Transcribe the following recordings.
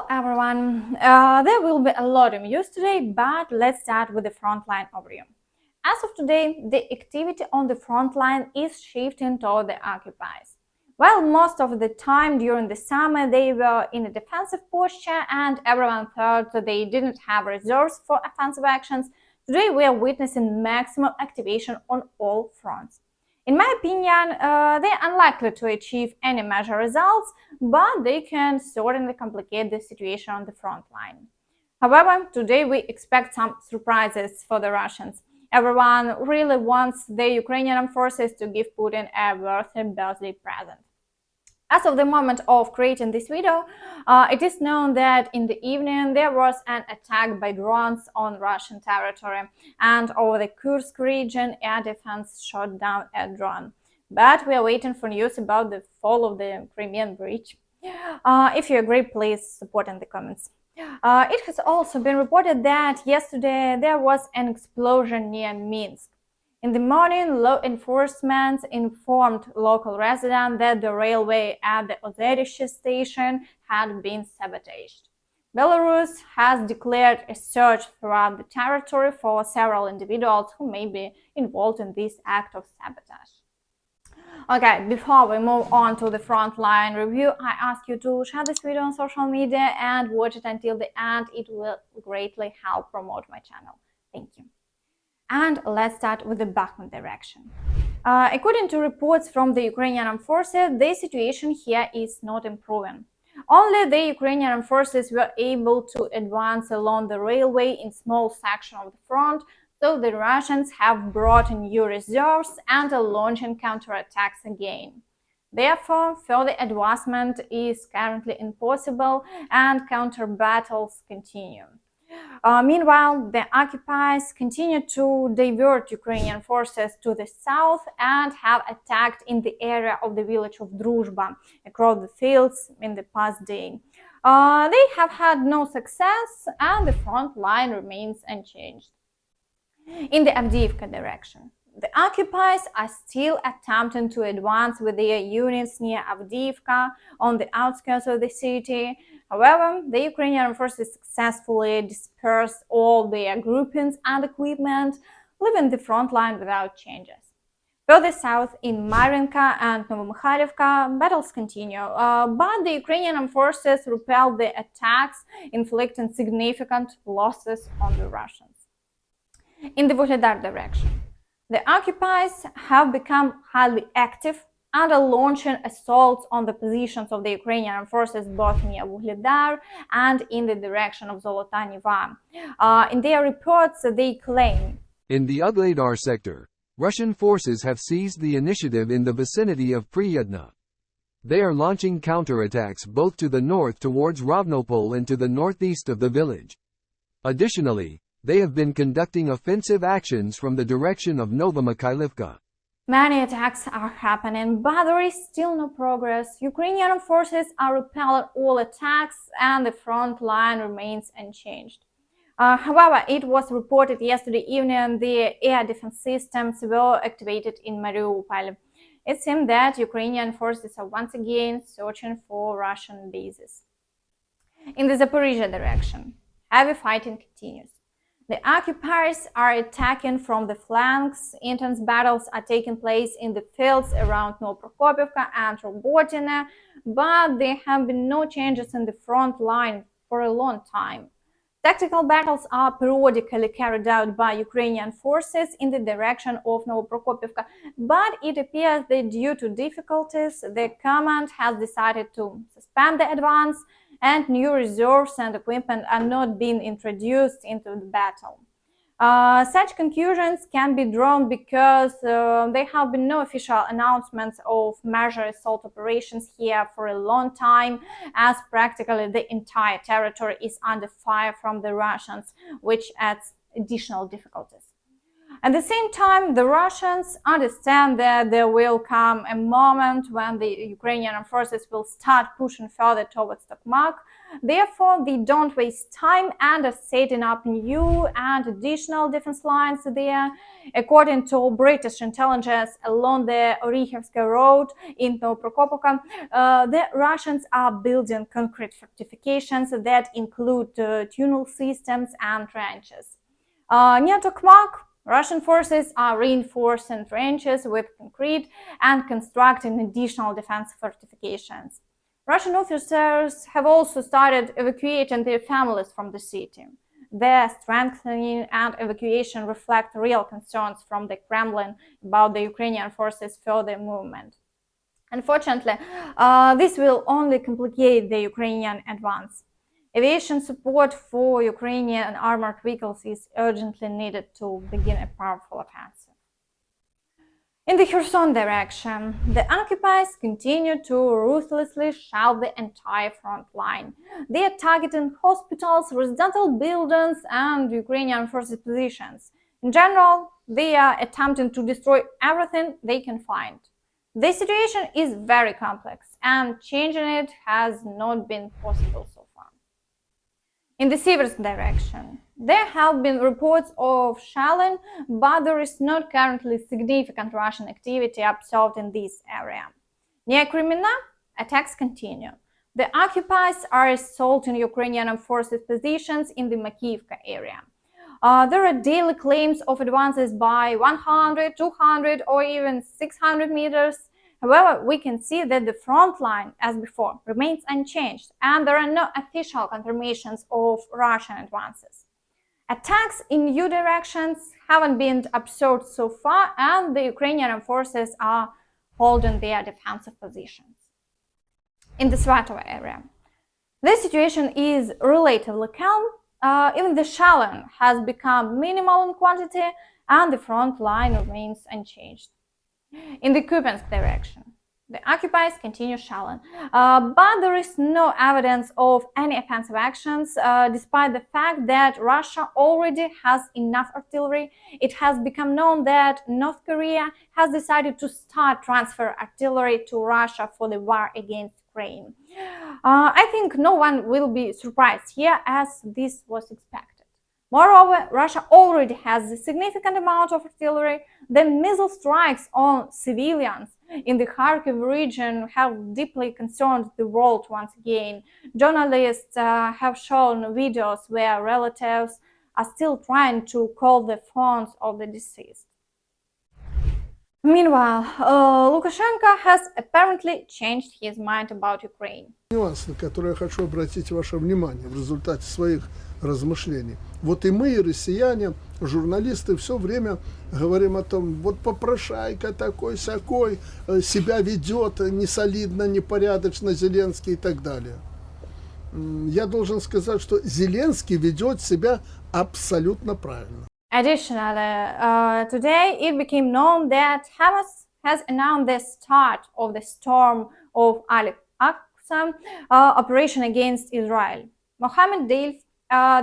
Hello everyone, there will be a lot of news today, but let's start with the frontline overview. As of today, the activity on the front line is shifting toward the occupiers. While most of the time during the summer they were in a defensive posture and everyone thought that they didn't have reserves for offensive actions, today we are witnessing maximum activation on all fronts. In my opinion, they are unlikely to achieve any major results, but they can certainly complicate the situation on the front line. However, today we expect some surprises for the Russians. Everyone really wants the Ukrainian forces to give Putin a worthy birthday present. As of the moment of creating this video, it is known that in the evening there was an attack by drones on Russian territory, and over the Kursk region air defense shot down a drone. But we are waiting for news about the fall of the Crimean bridge. If you agree, please support in the comments. It has also been reported that yesterday there was an explosion near Minsk. In the morning, law enforcement informed local residents that the railway at the Zaporizhzhia station had been sabotaged. Belarus has declared a search throughout the territory for several individuals who may be involved in this act of sabotage. Okay, before we move on to the frontline review, I ask you to share this video on social media and watch it until the end. It will greatly help promote my channel. Thank you. And let's start with the Backman Direction. According to reports from the Ukrainian forces, the situation here is not improving. Only the Ukrainian forces were able to advance along the railway in small section of the front, so the Russians have brought in new reserves and are launching counterattacks again. Therefore, further advancement is currently impossible and counter battles continue. Meanwhile, the occupiers continue to divert Ukrainian forces to the south and have attacked in the area of the village of Druzhba across the fields in the past day. They have had no success and the front line remains unchanged. In the Avdiivka direction, the occupiers are still attempting to advance with their units near Avdiivka on the outskirts of the city. However, the Ukrainian forces successfully dispersed all their groupings and equipment, leaving the front line without changes. Further south in Marinka and Novomykhailivka, battles continue, but the Ukrainian forces repelled the attacks, inflicting significant losses on the Russians. In the Vuhledar direction, the occupiers have become highly active and are launching assaults on the positions of the Ukrainian forces both near Vuhledar and in the direction of Zolota Niva. In their reports, they claim, in the Vuhledar sector, Russian forces have seized the initiative in the vicinity of Priyadna. They are launching counterattacks both to the north towards Rovnopol and to the northeast of the village. Additionally, they have been conducting offensive actions from the direction of Novomykhailivka. Many attacks are happening, but there is still no progress. Ukrainian forces are repelling all attacks and the front line remains unchanged. However, it was reported yesterday evening the air defense systems were activated in Mariupol. It seems that Ukrainian forces are once again searching for Russian bases. In the Zaporizhzhia direction, heavy fighting continues. The occupiers are attacking from the flanks. Intense battles are taking place in the fields around Novoprokopivka and Robotyne, but there have been no changes in the front line for a long time. Tactical battles are periodically carried out by Ukrainian forces in the direction of Novoprokopivka, but it appears that due to difficulties, the command has decided to suspend the advance and new reserves and equipment are not being introduced into the battle. Such conclusions can be drawn because there have been no official announcements of major assault operations here for a long time, as practically the entire territory is under fire from the Russians, which adds additional difficulties. At the same time, the Russians understand that there will come a moment when the Ukrainian forces will start pushing further towards Tokmak, Therefore, they don't waste time and are setting up new and additional defense lines there. According to British intelligence, along the Orikhovska road in Novoprokopovka, the Russians are building concrete fortifications that include tunnel systems and trenches. Near Tokmak, Russian forces are reinforcing trenches with concrete and constructing additional defense fortifications. Russian officers have also started evacuating their families from the city. Their strengthening and evacuation reflect real concerns from the Kremlin about the Ukrainian forces' further movement. Unfortunately, this will only complicate the Ukrainian advance. Aviation support for Ukrainian armored vehicles is urgently needed to begin a powerful offensive. In the Kherson direction, the occupiers continue to ruthlessly shell the entire front line. They are targeting hospitals, residential buildings, and Ukrainian forces positions. In general, they are attempting to destroy everything they can find. The situation is very complex, and changing it has not been possible so far. In the Siversk direction, there have been reports of shelling, but there is not currently significant Russian activity observed in this area. Near Kremenna, attacks continue. The occupiers are assaulting Ukrainian forces positions in the Avdiivka area. There are daily claims of advances by 100, 200, or even 600 meters. However, we can see that the front line, as before, remains unchanged, and there are no official confirmations of Russian advances. Attacks in new directions haven't been observed so far, and the Ukrainian forces are holding their defensive positions. In the Svatove area, the situation is relatively calm. Even the shelling has become minimal in quantity, and the front line remains unchanged. In the Kupiansk direction, the occupiers continue shelling, but there is no evidence of any offensive actions, despite the fact that Russia already has enough artillery. It has become known that North Korea has decided to start transfer artillery to Russia for the war against Ukraine. I think no one will be surprised here, as this was expected. Moreover, Russia already has a significant amount of artillery. The missile strikes on civilians in the Kharkiv region have deeply concerned the world once again. Journalists have shown videos where relatives are still trying to call the phones of the deceased. Meanwhile, Lukashenko has apparently changed his mind about Ukraine. Нюанс, на который я хочу обратить ваше внимание в результате своих размышлений. Вот и мы, и россияне, журналисты, все время говорим о том, вот попрошайка такой-сякой, себя ведет несолидно, непорядочно Зеленский и так далее. Я должен сказать, что Зеленский ведет себя абсолютно правильно. Additionally, today it became known that Hamas has announced the start of the storm of Al-Aqsa operation against Israel. Mohammed Deif,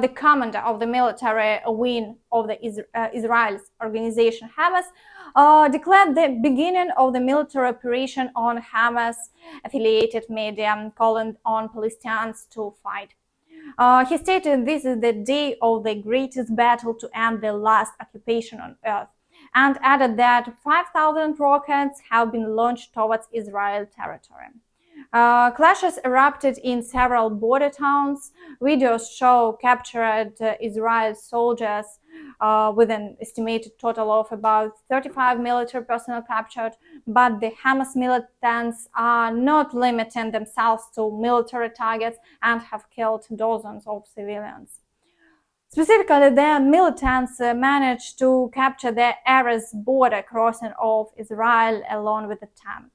the commander of the military wing of the Israel's organization Hamas, declared the beginning of the military operation on Hamas-affiliated media, calling on Palestinians to fight. He stated this is the day of the greatest battle to end the last occupation on earth, and added that 5,000 rockets have been launched towards Israel territory. Clashes erupted in several border towns. Videos show captured Israeli soldiers with an estimated total of about 35 military personnel captured, but the Hamas militants are not limiting themselves to military targets and have killed dozens of civilians. Specifically, the militants managed to capture the Erez border crossing of Israel along with a tank.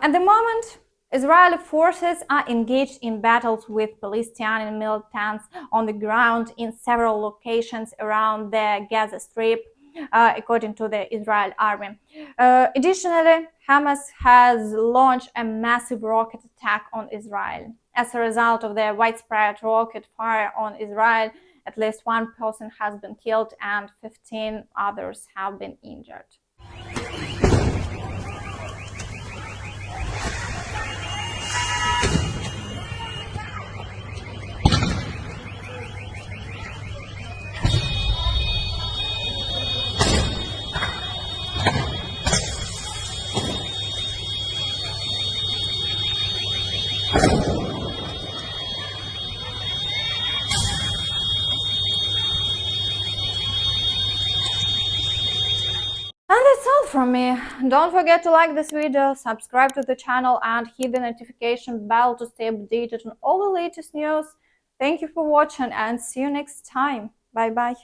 At the moment, Israeli forces are engaged in battles with Palestinian militants on the ground in several locations around the Gaza Strip, according to the Israeli army. Additionally, Hamas has launched a massive rocket attack on Israel. As a result of the widespread rocket fire on Israel, At least one person has been killed and 15 others have been injured. And that's all from me. Don't forget to like this video, subscribe to the channel and hit the notification bell to stay updated on all the latest news. Thank you for watching and see you next time. Bye bye.